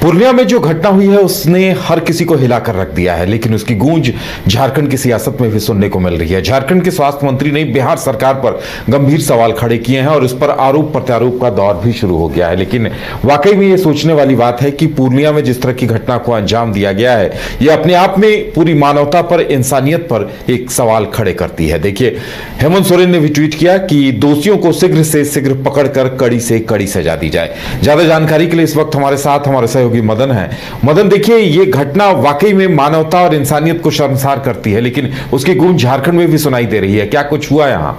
पूर्णिया में जो घटना हुई है उसने हर किसी को हिलाकर रख दिया है, लेकिन उसकी गूंज झारखंड की सियासत में भी सुनने को मिल रही है। झारखंड के स्वास्थ्य मंत्री ने बिहार सरकार पर गंभीर सवाल खड़े किए हैं और इस पर आरोप प्रत्यारोप का दौर भी शुरू हो गया है। लेकिन वाकई में ये सोचने वाली बात है कि पूर्णिया में जिस तरह की घटना को अंजाम दिया गया है, यह अपने आप में पूरी मानवता पर, इंसानियत पर एक सवाल खड़े करती है। देखिए, हेमंत सोरेन ने भी ट्वीट किया कि दोषियों को शीघ्र से शीघ्र पकड़कर कड़ी से कड़ी सजा दी जाए। ज्यादा जानकारी के लिए इस वक्त हमारे साथ हमारे सहयोगी मदन है। मदन, देखिए, ये घटना वाकई में मानवता और इंसानियत को शर्मसार करती है, लेकिन उसकी गूंज झारखंड में भी सुनाई दे रही है। क्या कुछ हुआ यहां?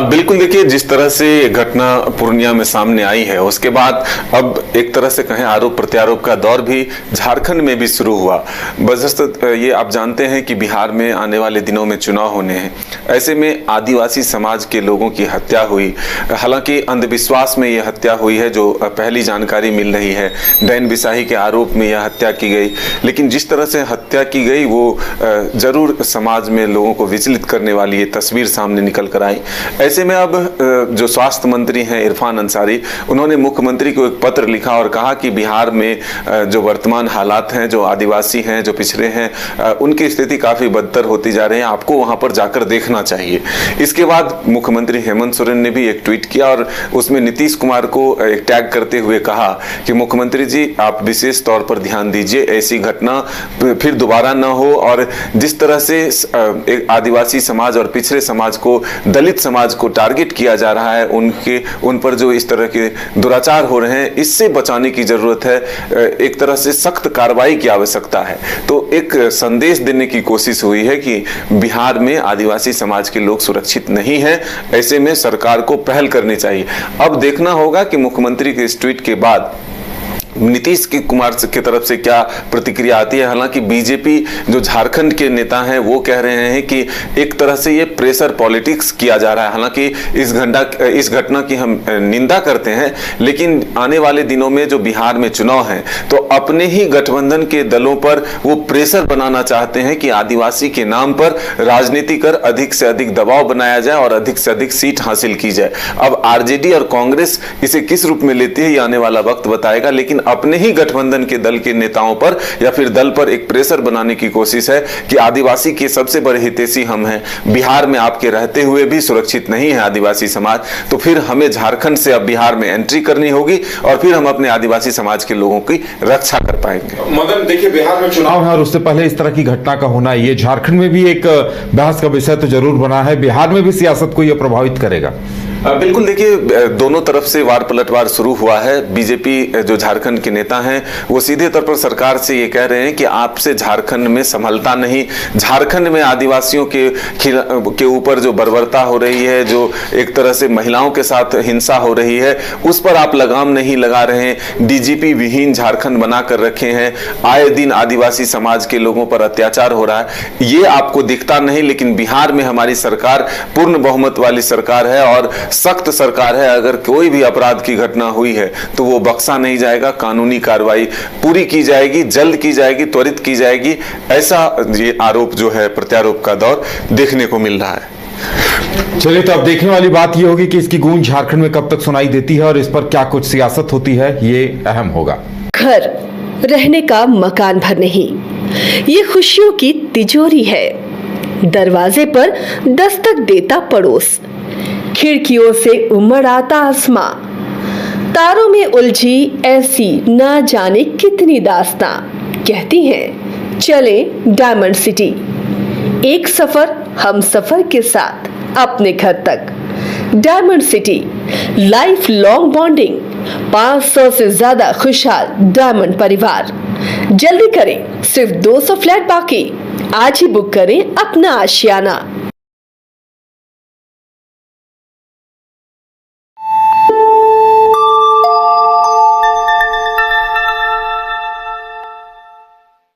बिल्कुल, देखिए, जिस तरह से घटना पूर्णिया में सामने आई है उसके बाद अब एक तरह से कहें आरोप प्रत्यारोप का दौर भी झारखंड में भी शुरू हुआ। बशर्ते ये आप जानते हैं कि बिहार में आने वाले दिनों में चुनाव होने हैं। ऐसे में आदिवासी समाज के लोगों की हत्या हुई। हालांकि अंधविश्वास में यह हत्या हुई है, जो पहली जानकारी मिल रही है। डैन बिसाही के आरोप में यह हत्या की गई, लेकिन जिस तरह से हत्या की गई वो जरूर समाज में लोगों को विचलित करने वाली ये तस्वीर सामने निकल कर आई। ऐसे में अब जो स्वास्थ्य मंत्री हैं इरफान अंसारी, उन्होंने मुख्यमंत्री को एक पत्र लिखा और कहा कि बिहार में जो वर्तमान हालात हैं, जो आदिवासी हैं, जो पिछड़े हैं, उनकी स्थिति काफी बदतर होती जा रही है, आपको वहां पर जाकर देखना चाहिए। इसके बाद मुख्यमंत्री हेमंत सोरेन ने भी एक ट्वीट किया और उसमें नीतीश कुमार को एक टैग करते हुए कहा कि मुख्यमंत्री जी, आप विशेष तौर पर ध्यान दीजिए, ऐसी घटना फिर दोबारा न हो। और जिस तरह से एक आदिवासी समाज और पिछड़े समाज को, दलित समाज को टारगेट किया जा रहा है, उन पर जो इस तरह के दुराचार हो रहे हैं, इससे बचाने की जरूरत है। एक तरह से सख्त कार्रवाई की आवश्यकता है। तो एक संदेश देने की कोशिश हुई है कि बिहार में आदिवासी समाज के लोग सुरक्षित नहीं हैं। ऐसे में सरकार को पहल करनी चाहिए। अब देखना होगा कि मुख्यमंत्री के इस ट्वीट के बाद नीतीश कुमार की तरफ से क्या प्रतिक्रिया आती है। हालांकि बीजेपी जो झारखंड के नेता हैं वो कह रहे हैं कि एक तरह से ये प्रेशर पॉलिटिक्स किया जा रहा है। हालांकि इस घटना की हम निंदा करते हैं, लेकिन आने वाले दिनों में जो बिहार में चुनाव हैं तो अपने ही गठबंधन के दलों पर वो प्रेशर बनाना चाहते हैं कि आदिवासी के नाम पर राजनीति कर अधिक से अधिक दबाव बनाया जाए और अधिक से अधिक सीट हासिल की जाए। अब आरजेडी और कांग्रेस इसे किस रूप में लेती है ये आने वाला वक्त बताएगा, लेकिन अपने ही गठबंधन के दल के नेताओं पर या फिर दल पर एक प्रेशर बनाने की कोशिश है कि आदिवासी के सबसे बड़े हितैषी हम हैं, बिहार में आपके रहते हुए भी सुरक्षित नहीं है आदिवासी समाज, तो फिर हमें झारखंड से अब बिहार में एंट्री करनी होगी और फिर हम अपने आदिवासी समाज के लोगों की रक्षा कर पाएंगे। मदन, देखिए, बिहार में चुनाव है और उससे पहले इस तरह की घटना का होना, ये झारखंड में भी एक बहस का विषय तो जरूर बना है। बिहार में भी सियासत को यह प्रभावित करेगा? बिल्कुल, देखिए, दोनों तरफ से वार पलटवार शुरू हुआ है। बीजेपी जो झारखंड के नेता हैं वो सीधे तौर पर सरकार से ये कह रहे हैं कि आपसे झारखंड में संभलता नहीं। झारखंड में आदिवासियों के ऊपर जो बर्बरता हो रही है, जो एक तरह से महिलाओं के साथ हिंसा हो रही है, उस पर आप लगाम नहीं लगा रहे हैं। डीजीपी विहीन झारखंड बना कर रखे हैं। आए दिन आदिवासी समाज के लोगों पर अत्याचार हो रहा है, ये आपको दिखता नहीं। लेकिन बिहार में हमारी सरकार पूर्ण बहुमत वाली सरकार है और सख्त सरकार है। अगर कोई भी अपराध की घटना हुई है तो वो बख्शा नहीं जाएगा, कानूनी कार्रवाई पूरी की जाएगी, जल्द की जाएगी, त्वरित की जाएगी। ऐसा ये आरोप जो है प्रत्यारोप का दौर देखने को मिल रहा है। चलिए, तो अब देखने वाली बात यह होगी कि इसकी गूंज झारखंड में कब तक सुनाई देती है और इस पर क्या कुछ सियासत होती है, ये अहम होगा। घर रहने का मकान भर नहीं, ये खुशियों की तिजोरी है। दरवाजे पर दस्तक देता पड़ोस, खिड़कियों से उमड़ आता आसमां, तारों में उलझी ऐसी ना जाने कितनी दास्तां। कहती हैं चले डायमंड सिटी, एक सफर हम सफर के साथ अपने घर तक। Diamond city, life long bonding, 500 से ज्यादा खुशहाल डायमंड परिवार। जल्दी करें, सिर्फ 200 फ्लैट बाकी। आज ही बुक करें अपना आशियाना।